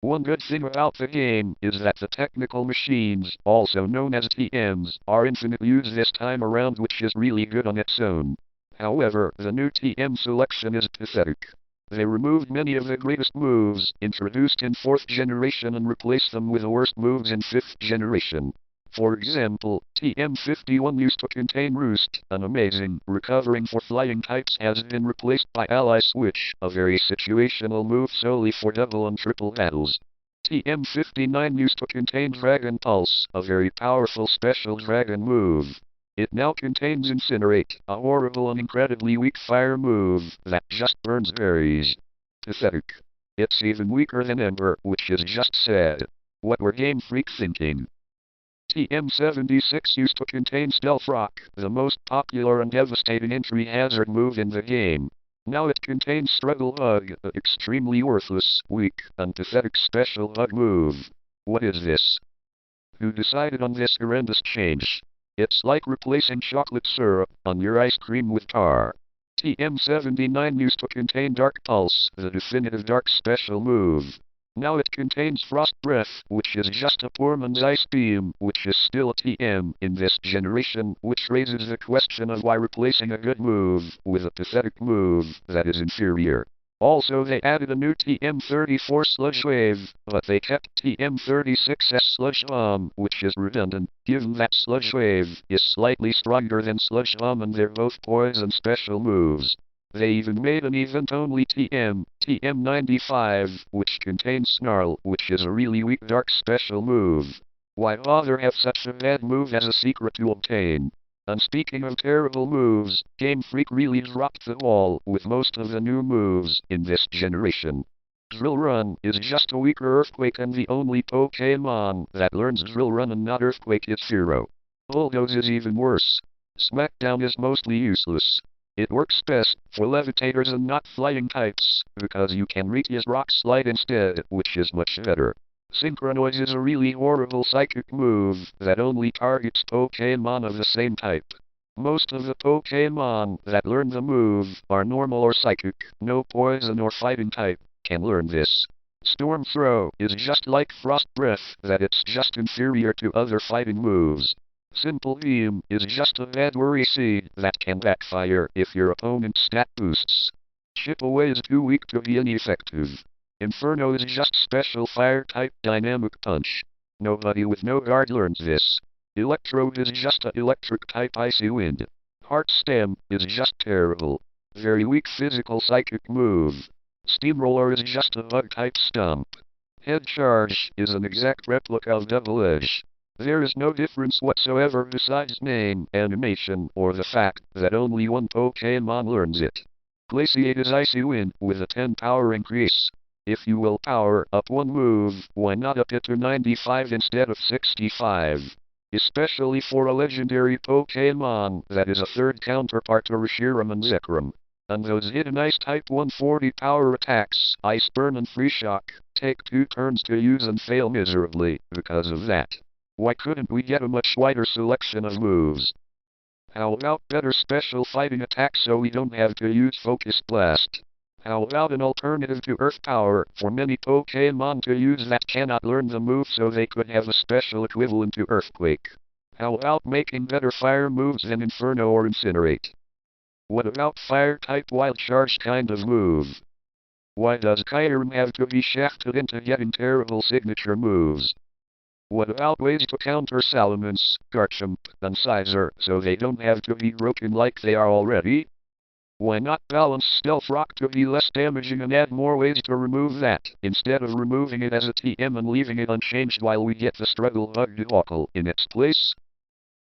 One good thing about the game is that the technical machines, also known as TMs, are infinite use this time around, which is really good on its own. However, the new TM selection is pathetic. They removed many of the greatest moves introduced in 4th generation and replaced them with the worst moves in 5th generation. For example, TM51 used to contain Roost, an amazing, recovering for flying types, has been replaced by Ally Switch, a very situational move solely for double and triple battles. TM59 used to contain Dragon Pulse, a very powerful special dragon move. It now contains Incinerate, a horrible and incredibly weak fire move that just burns berries. Pathetic. It's even weaker than Ember, which is just sad. What were GameFreak thinking? TM76 used to contain Stealth Rock, the most popular and devastating entry hazard move in the game. Now it contains Struggle Hug, an extremely worthless, weak, and pathetic special hug move. What is this? Who decided on this horrendous change? It's like replacing chocolate syrup on your ice cream with tar. TM79 used to contain Dark Pulse, the definitive dark special move. Now it contains Frost Breath, which is just a poor man's Ice Beam, which is still a TM in this generation, which raises the question of why replacing a good move with a pathetic move that is inferior. Also, they added a new TM34 Sludge Wave, but they kept TM36's Sludge Bomb, which is redundant, given that Sludge Wave is slightly stronger than Sludge Bomb and they're both poison special moves. They even made an event-only TM95, which contains Snarl, which is a really weak dark special move. Why bother have such a bad move as a secret to obtain? And speaking of terrible moves, GameFreak really dropped the ball with most of the new moves in this generation. Drill Run is just a weaker Earthquake, and the only Pokemon that learns Drill Run and not Earthquake is Fearow. Bulldoze is even worse. Smackdown is mostly useless. It works best for levitators and not flying types, because you can reach his Rock Slide instead, which is much better. Synchronize is a really horrible psychic move that only targets Pokemon of the same type. Most of the Pokemon that learn the move are normal or psychic, no poison or fighting type can learn this. Storm Throw is just like Frost Breath, that it's just inferior to other fighting moves. Simple Beam is just a bad worry seed that can backfire if your opponent's stat boosts. Chip Away is too weak to be ineffective. Inferno is just special fire-type dynamic punch. Nobody with no guard learns this. Electrode is just a electric-type icy wind. Heart Stem is just terrible. Very weak physical psychic move. Steamroller is just a bug-type stomp. Head Charge is an exact replica of Double Edge. There is no difference whatsoever besides name, animation, or the fact that only one Pokemon learns it. Glaceon is Icy Wind with a 10 power increase. If you will power up one move, why not up it to 95 instead of 65? Especially for a legendary Pokemon that is a third counterpart to Reshiram and Zekrom. And those hidden Ice-type 140 power attacks, Ice Burn and Free Shock, take 2 turns to use and fail miserably because of that. Why couldn't we get a much wider selection of moves? How about better special fighting attacks so we don't have to use Focus Blast? How about an alternative to Earth Power for many Pokemon to use that cannot learn the move so they could have a special equivalent to Earthquake? How about making better fire moves than Inferno or Incinerate? What about Fire-type Wild Charge kind of move? Why does Kyurem have to be shafted into getting terrible signature moves? What about ways to counter Salamence, Garchomp, and Scizor so they don't have to be broken like they are already? Why not balance Stealth Rock to be less damaging and add more ways to remove that, instead of removing it as a TM and leaving it unchanged while we get the Struggle Hug debacle in its place?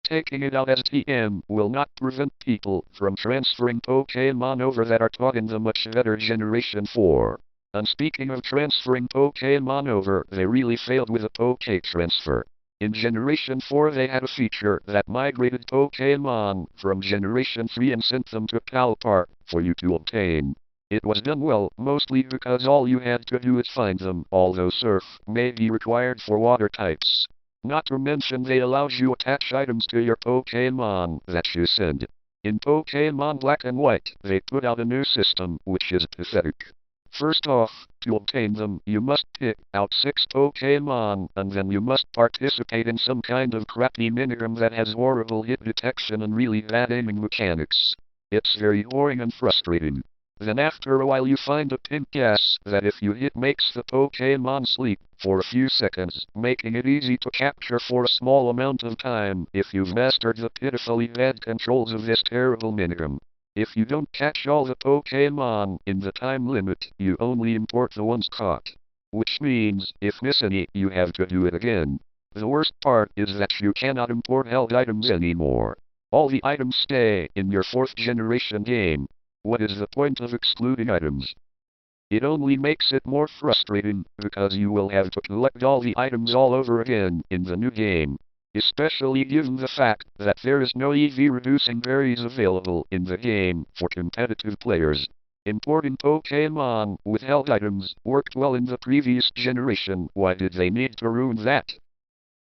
Taking it out as TM will not prevent people from transferring Pokemon over that are taught in the much better Generation 4. And speaking of transferring Pokemon over, they really failed with a Poke transfer. In Generation 4 they had a feature that migrated Pokemon from Generation 3 and sent them to Palkia for you to obtain. It was done well, mostly because all you had to do is find them, although Surf may be required for water types. Not to mention they allowed you attach items to your Pokemon that you send. In Pokemon Black and White, they put out a new system, which is pathetic. First off, to obtain them, you must pick out 6 Pokemon, and then you must participate in some kind of crappy minigame that has horrible hit detection and really bad aiming mechanics. It's very boring and frustrating. Then after a while you find a pink gas that if you hit makes the Pokemon sleep for a few seconds, making it easy to capture for a small amount of time if you've mastered the pitifully bad controls of this terrible minigame. If you don't catch all the Pokemon in the time limit, you only import the ones caught. Which means, if miss any, you have to do it again. The worst part is that you cannot import held items anymore. All the items stay in your 4th generation game. What is the point of excluding items? It only makes it more frustrating, because you will have to collect all the items all over again in the new game. Especially given the fact that there is no EV reducing berries available in the game for competitive players. Importing Pokemon with held items worked well in the previous generation. Why did they need to ruin that?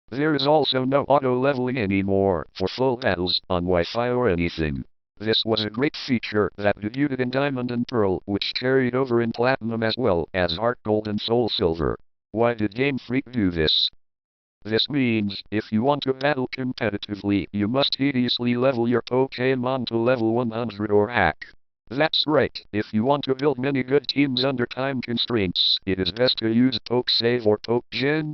There is also no auto-leveling anymore for full battles on Wi-Fi or anything. This was a great feature that debuted in Diamond and Pearl, which carried over in Platinum as well as Heart Gold and Soul Silver. Why did GameFreak do this? This means, if you want to battle competitively, you must tediously level your Pokemon to level 100 or hack. That's right, if you want to build many good teams under time constraints, it is best to use PokeSave or PokeGen.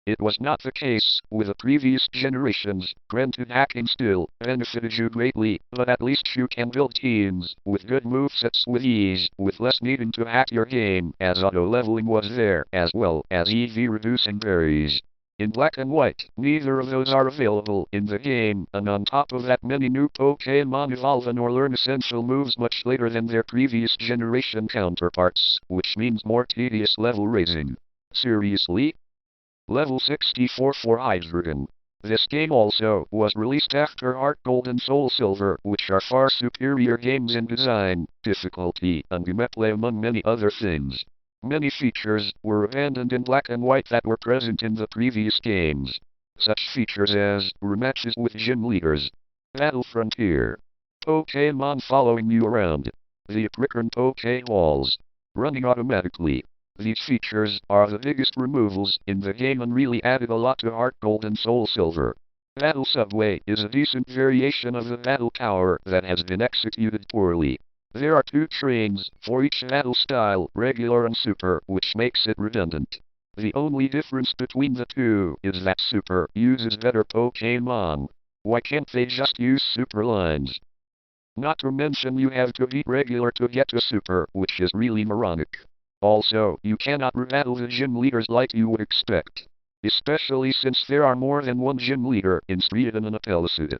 It was not the case with the previous generations. Granted, hacking still benefited you greatly, but at least you can build teams with good movesets with ease, with less needing to hack your game, as auto-leveling was there, as well as EV reducing berries. In Black and White, neither of those are available in the game, and on top of that many new Pokemon evolve and or learn essential moves much later than their previous generation counterparts, which means more tedious level raising. Seriously? Level 64 for Hydreigon. This game also was released after Heart Gold and Soul Silver, which are far superior games in design, difficulty, and gameplay among many other things. Many features were abandoned in Black and White that were present in the previous games. Such features as rematches with gym leaders, Battle Frontier, Pokemon following you around, the Prickern Pokeballs, running automatically. These features are the biggest removals in the game and really added a lot to Heart Gold and Soul Silver. Battle Subway is a decent variation of the Battle Tower that has been executed poorly. There are 2 trains for each battle style, regular and super, which makes it redundant. The only difference between the 2 is that super uses better Pokemon. Why can't they just use super lines? Not to mention you have to beat regular to get to super, which is really moronic. Also, you cannot rebattle the gym leaders like you would expect. Especially since there are more than one gym leader in Streeton and Appelacid.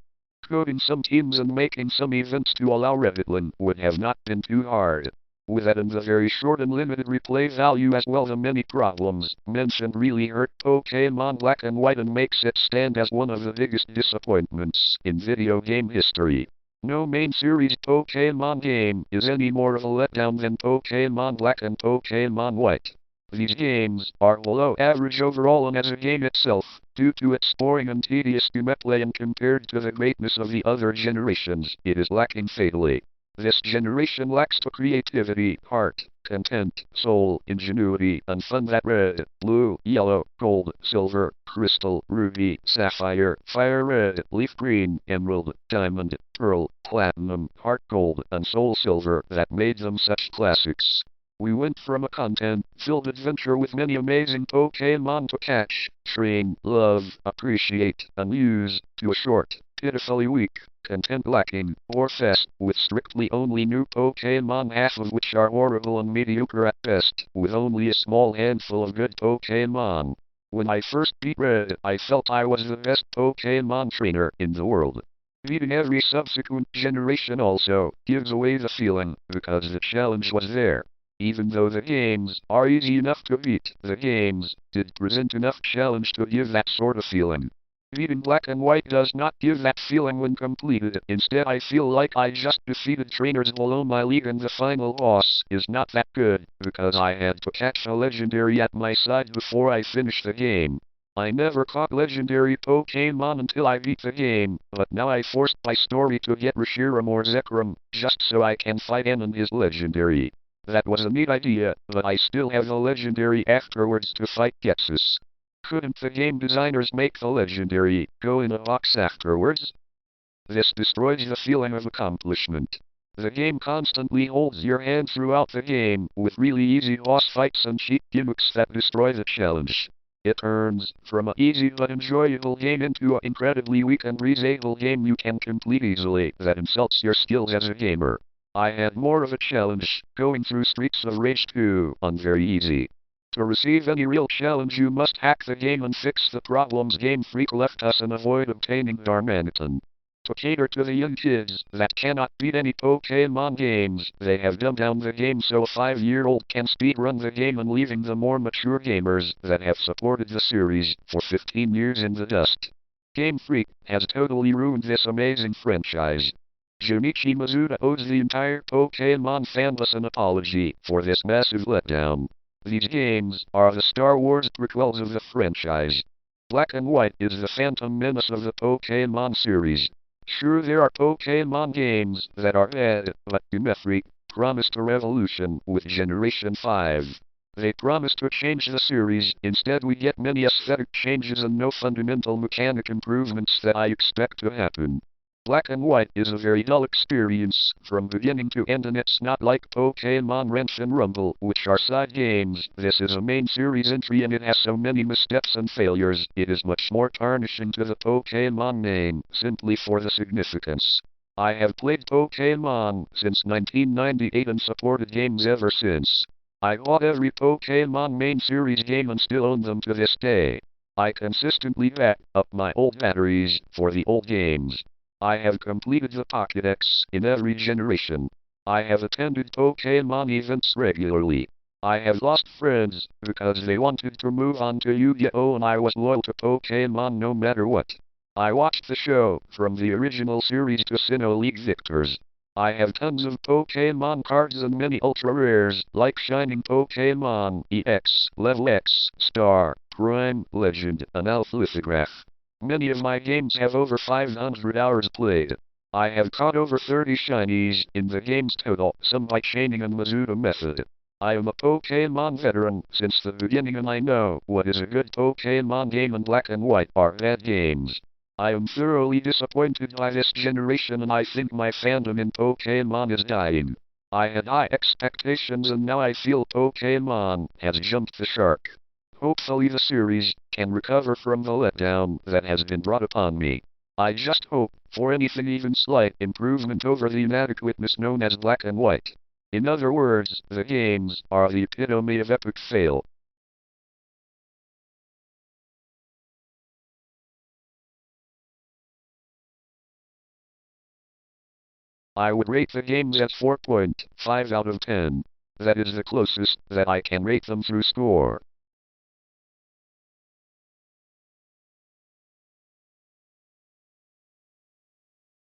Coding some teams and making some events to allow rebattling would have not been too hard. With that and the very short and limited replay value as well, the many problems mentioned really hurt Pokemon Black and White and makes it stand as one of the biggest disappointments in video game history. No main series Pokemon game is any more of a letdown than Pokemon Black and Pokemon White. These games are below average overall and as a game itself, due to its boring and tedious gameplay and compared to the greatness of the other generations, it is lacking fatally. This generation lacks the creativity, heart, content, soul, ingenuity, and fun that red, blue, yellow, gold, silver, crystal, ruby, sapphire, fire red, leaf green, emerald, diamond, pearl, platinum, heart gold, and soul silver that made them such classics. We went from a content-filled adventure with many amazing Pokemon to catch, train, love, appreciate, and use, to a short, pitifully weak, content-lacking, or fest, with strictly only new Pokemon, half of which are horrible and mediocre at best, with only a small handful of good Pokemon. When I first beat Red, I felt I was the best Pokemon trainer in the world. Beating every subsequent generation also gives away the feeling, because the challenge was there. Even though the games are easy enough to beat, the games did present enough challenge to give that sort of feeling. Beating Black and White does not give that feeling when completed. Instead, I feel like I just defeated trainers below my league and the final boss is not that good, because I had to catch a legendary at my side before I finished the game. I never caught legendary Pokemon until I beat the game, but now I forced my story to get Reshiram or Zekrom, just so I can fight N and his legendary. That was a neat idea, but I still have the legendary afterwards to fight Ghetsis. Couldn't the game designers make the legendary go in a box afterwards? This destroys the feeling of accomplishment. The game constantly holds your hand throughout the game, with really easy boss fights and cheap gimmicks that destroy the challenge. It turns from an easy but enjoyable game into an incredibly weak and reasonable game you can complete easily that insults your skills as a gamer. I had more of a challenge, going through Streets of Rage 2 on very easy. To receive any real challenge you must hack the game and fix the problems GameFreak left us and avoid obtaining Darmanitan. To cater to the young kids that cannot beat any Pokemon games, they have dumbed down the game so a 5-year-old can speedrun the game and leaving the more mature gamers that have supported the series for 15 years in the dust. GameFreak has totally ruined this amazing franchise. Junichi Mizuta owes the entire Pokemon fanbase an apology for this massive letdown. These games are the Star Wars prequels of the franchise. Black and White is the Phantom Menace of the Pokemon series. Sure, there are Pokemon games that are bad, but GameFreak promised a revolution with Generation 5. They promised to change the series, instead we get many aesthetic changes and no fundamental mechanic improvements that I expect to happen. Black and White is a very dull experience from beginning to end, and it's not like Pokemon Wrench and Rumble, which are side games. This is a main series entry and it has so many missteps and failures, it is much more tarnishing to the Pokemon name, simply for the significance. I have played Pokemon since 1998 and supported games ever since. I bought every Pokemon main series game and still own them to this day. I consistently back up my old batteries for the old games. I have completed the Pokédex in every generation. I have attended Pokemon events regularly. I have lost friends because they wanted to move on to Yu-Gi-Oh! And I was loyal to Pokemon no matter what. I watched the show from the original series to Sinnoh League Victors. I have tons of Pokemon cards and many ultra rares like Shining Pokemon, EX, Level X, Star, Prime, Legend, and Alpha Lithograph. Many of my games have over 500 hours played. I have caught over 30 shinies in the game's total, some by chaining and Mizuta method. I am a Pokemon veteran since the beginning and I know what is a good Pokemon game and Black and White are bad games. I am thoroughly disappointed by this generation and I think my fandom in Pokemon is dying. I had high expectations and now I feel Pokemon has jumped the shark. Hopefully the series can recover from the letdown that has been brought upon me. I just hope for anything even slight improvement over the inadequateness known as Black and White. In other words, the games are the epitome of epic fail. I would rate the games at 4.5 out of 10. That is the closest that I can rate them through score.